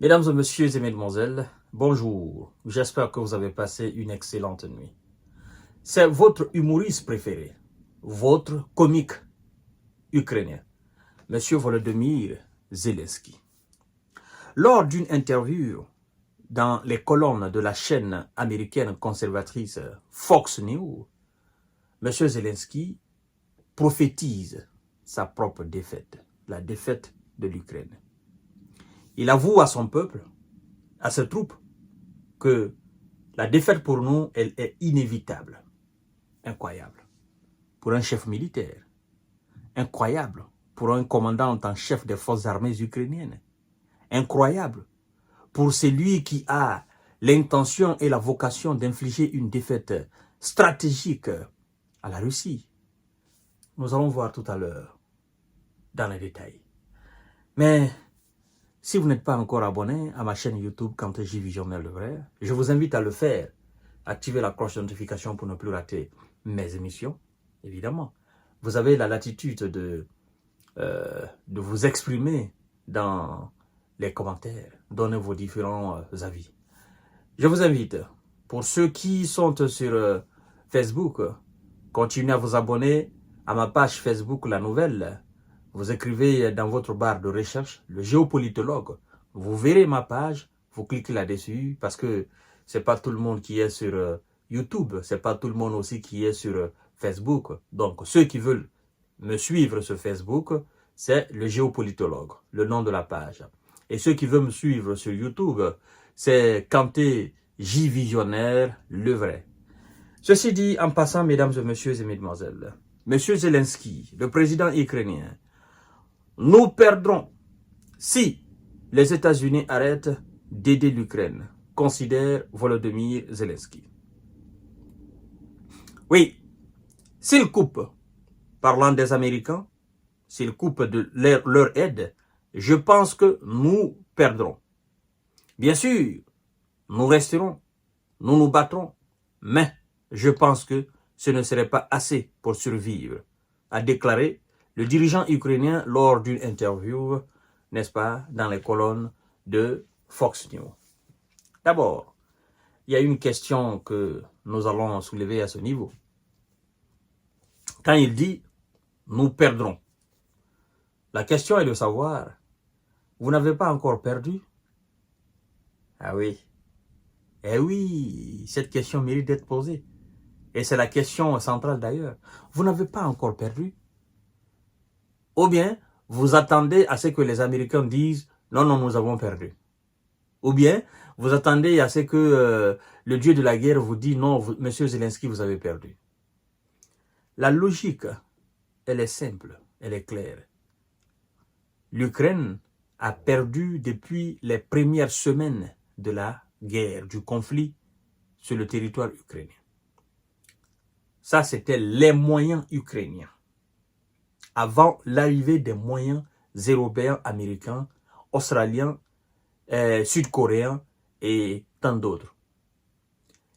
Mesdames et messieurs et mesdemoiselles, bonjour. J'espère que vous avez passé une excellente nuit. C'est votre humoriste préféré, votre comique ukrainien, Monsieur Volodymyr Zelensky. Lors d'une interview dans les colonnes de la chaîne américaine conservatrice Fox News, Monsieur Zelensky prophétise sa propre défaite, la défaite de l'Ukraine. Il avoue à son peuple, à ses troupes, que la défaite pour nous, elle est inévitable. Incroyable. Pour un chef militaire. Incroyable. Pour un commandant en chef des forces armées ukrainiennes. Incroyable. Pour celui qui a l'intention et la vocation d'infliger une défaite stratégique à la Russie. Nous allons voir tout à l'heure dans les détails. Mais si vous n'êtes pas encore abonné à ma chaîne YouTube Kanteji Visionnel de Vrai, je vous invite à le faire. Activez la cloche de notification pour ne plus rater mes émissions, évidemment. Vous avez la latitude de vous exprimer dans les commentaires, donner vos différents avis. Je vous invite, pour ceux qui sont sur Facebook, continuez à vous abonner à ma page Facebook La Nouvelle. Vous écrivez dans votre barre de recherche le géopolitologue. Vous verrez ma page, vous cliquez là-dessus parce que c'est pas tout le monde qui est sur YouTube, c'est pas tout le monde aussi qui est sur Facebook. Donc ceux qui veulent me suivre sur Facebook, c'est le géopolitologue, le nom de la page. Et ceux qui veulent me suivre sur YouTube, c'est Kanté J Visionnaire, le vrai. Ceci dit, en passant, mesdames et messieurs et mesdemoiselles, Monsieur Zelensky, le président ukrainien, nous perdrons si les États-Unis arrêtent d'aider l'Ukraine, considère Volodymyr Zelensky. Oui, s'ils coupent, parlant des Américains, s'ils coupent de leur aide, je pense que nous perdrons. Bien sûr, nous resterons, nous nous battrons, mais je pense que ce ne serait pas assez pour survivre, a déclaré le dirigeant ukrainien lors d'une interview, n'est-ce pas, dans les colonnes de Fox News. D'abord, il y a une question que nous allons soulever à ce niveau. Quand il dit « nous perdrons », la question est de savoir, vous n'avez pas encore perdu? Ah oui. Eh oui, cette question mérite d'être posée. Et c'est la question centrale d'ailleurs. Vous n'avez pas encore perdu? Ou bien, vous attendez à ce que les Américains disent « non, non, nous avons perdu ». Ou bien, vous attendez à ce que le dieu de la guerre vous dise « non, monsieur Zelensky, vous avez perdu ». La logique, elle est simple, elle est claire. L'Ukraine a perdu depuis les premières semaines de la guerre, du conflit sur le territoire ukrainien. Ça, c'était les moyens ukrainiens. Avant l'arrivée des moyens européens, américains, australiens, sud-coréens et tant d'autres.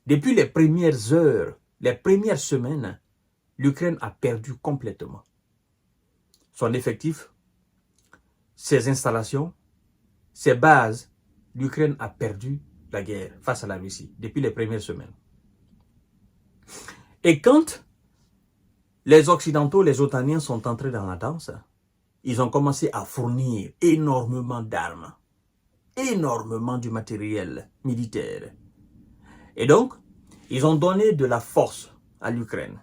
Depuis les premières heures, les premières semaines, l'Ukraine a perdu complètement son effectif, ses installations, ses bases. L'Ukraine a perdu la guerre face à la Russie depuis les premières semaines. Et quand les Occidentaux, les Otaniens sont entrés dans la danse, ils ont commencé à fournir énormément d'armes, énormément du matériel militaire. Et donc, ils ont donné de la force à l'Ukraine.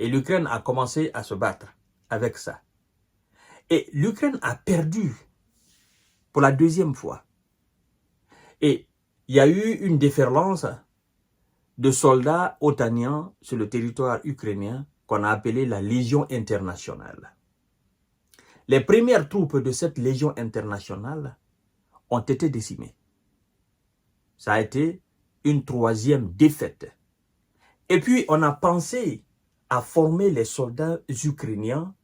Et l'Ukraine a commencé à se battre avec ça. Et l'Ukraine a perdu pour la deuxième fois. Et il y a eu une déferlance de soldats otaniens sur le territoire ukrainien qu'on a appelé la Légion internationale. Les premières troupes de cette Légion internationale ont été décimées. Ça a été une troisième défaite. Et puis, on a pensé à former les soldats ukrainiens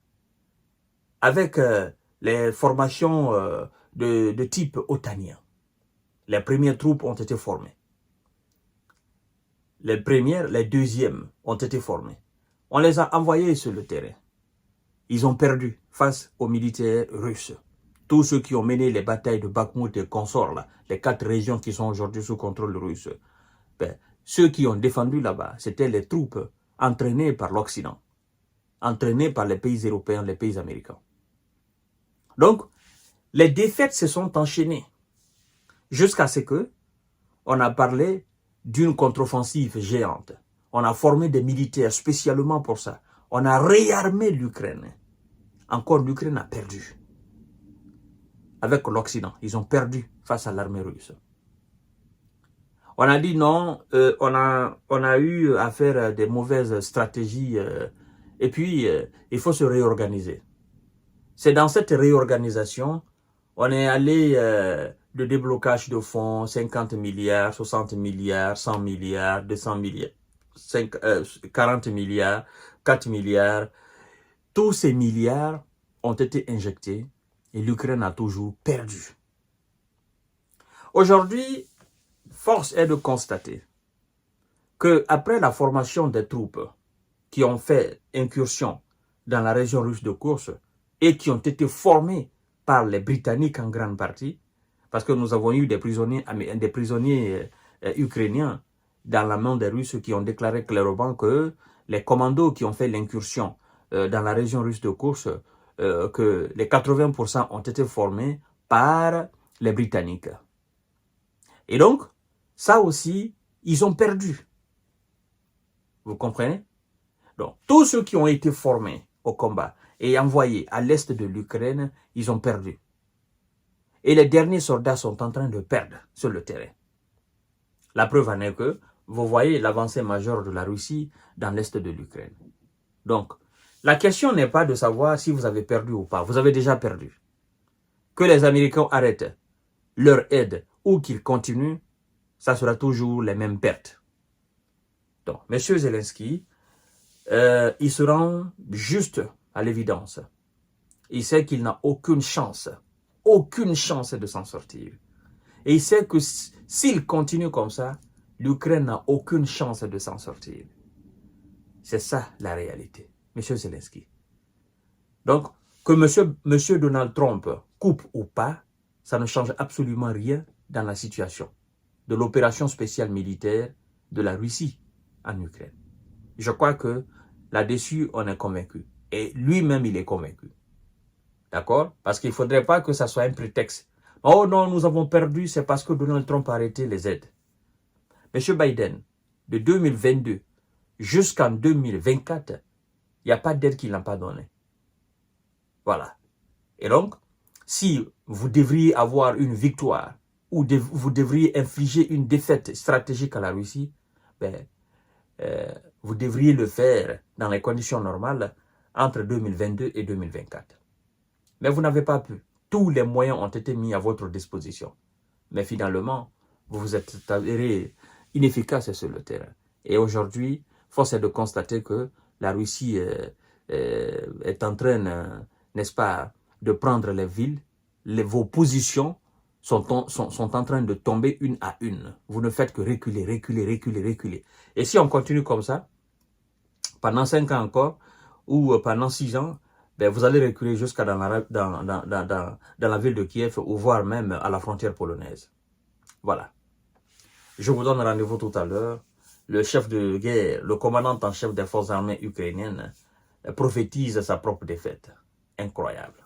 avec les formations de type otanien. Les premières troupes ont été formées. Les premières, les deuxièmes ont été formées. On les a envoyés sur le terrain. Ils ont perdu face aux militaires russes. tous ceux qui ont mené les batailles de Bakhmut et consorts, là, les 4 régions qui sont aujourd'hui sous contrôle russe, ben, ceux qui ont défendu là-bas, c'était les troupes entraînées par l'Occident, entraînées par les pays européens, les pays américains. Donc, les défaites se sont enchaînées jusqu'à ce que on a parlé d'une contre-offensive géante. On a formé des militaires spécialement pour ça. On a réarmé l'Ukraine. Encore, l'Ukraine a perdu. Avec l'Occident, ils ont perdu face à l'armée russe. On a dit non, on a eu à faire des mauvaises stratégies et puis il faut se réorganiser. C'est dans cette réorganisation, on est allé de déblocage de fonds, 50 milliards, 60 milliards, 100 milliards, 200 milliards, 40 milliards, 4 milliards. Tous ces milliards ont été injectés et l'Ukraine a toujours perdu. Aujourd'hui, force est de constater que après la formation des troupes qui ont fait incursion dans la région russe de Kursk et qui ont été formées par les Britanniques en grande partie, parce que nous avons eu des prisonniers ukrainiens dans la main des Russes qui ont déclaré clairement que les commandos qui ont fait l'incursion dans la région russe de Kursk, que les 80% ont été formés par les Britanniques. Et donc, ça aussi, ils ont perdu. Vous comprenez? Donc, tous ceux qui ont été formés au combat et envoyés à l'est de l'Ukraine, ils ont perdu. Et les derniers soldats sont en train de perdre sur le terrain. La preuve en est que vous voyez l'avancée majeure de la Russie dans l'est de l'Ukraine. Donc, la question n'est pas de savoir si vous avez perdu ou pas. Vous avez déjà perdu. Que les Américains arrêtent leur aide ou qu'ils continuent, ça sera toujours les mêmes pertes. Donc, M. Zelensky, il se rend juste à l'évidence. Il sait qu'il n'a aucune chance de s'en sortir. Et il sait que s'il continue comme ça, l'Ukraine n'a aucune chance de s'en sortir. C'est ça la réalité, M. Zelensky. Donc, que M. Donald Trump coupe ou pas, ça ne change absolument rien dans la situation de l'opération spéciale militaire de la Russie en Ukraine. Je crois que là-dessus, on est convaincu. Et lui-même, il est convaincu. D'accord? Parce qu'il ne faudrait pas que ça soit un prétexte. Oh non, nous avons perdu, c'est parce que Donald Trump a arrêté les aides. M. Biden, de 2022 jusqu'en 2024, il n'y a pas d'aide qu'il n'a pas donnée. Voilà. Et donc, si vous devriez avoir une victoire ou vous devriez infliger une défaite stratégique à la Russie, ben, vous devriez le faire dans les conditions normales entre 2022 et 2024. Mais vous n'avez pas pu. Tous les moyens ont été mis à votre disposition. Mais finalement, vous vous êtes avéré inefficace sur le terrain. Et aujourd'hui, force est de constater que la Russie est en train, n'est-ce pas, de prendre les villes. Vos positions sont en train de tomber une à une. Vous ne faites que reculer, reculer, reculer, reculer. Et si on continue comme ça, pendant 5 ans encore, ou pendant 6 ans, ben vous allez reculer jusqu'à dans la ville de Kiev, ou voire même à la frontière polonaise. Voilà. Je vous donne rendez-vous tout à l'heure. Le chef de guerre, le commandant en chef des forces armées ukrainiennes, prophétise sa propre défaite. Incroyable.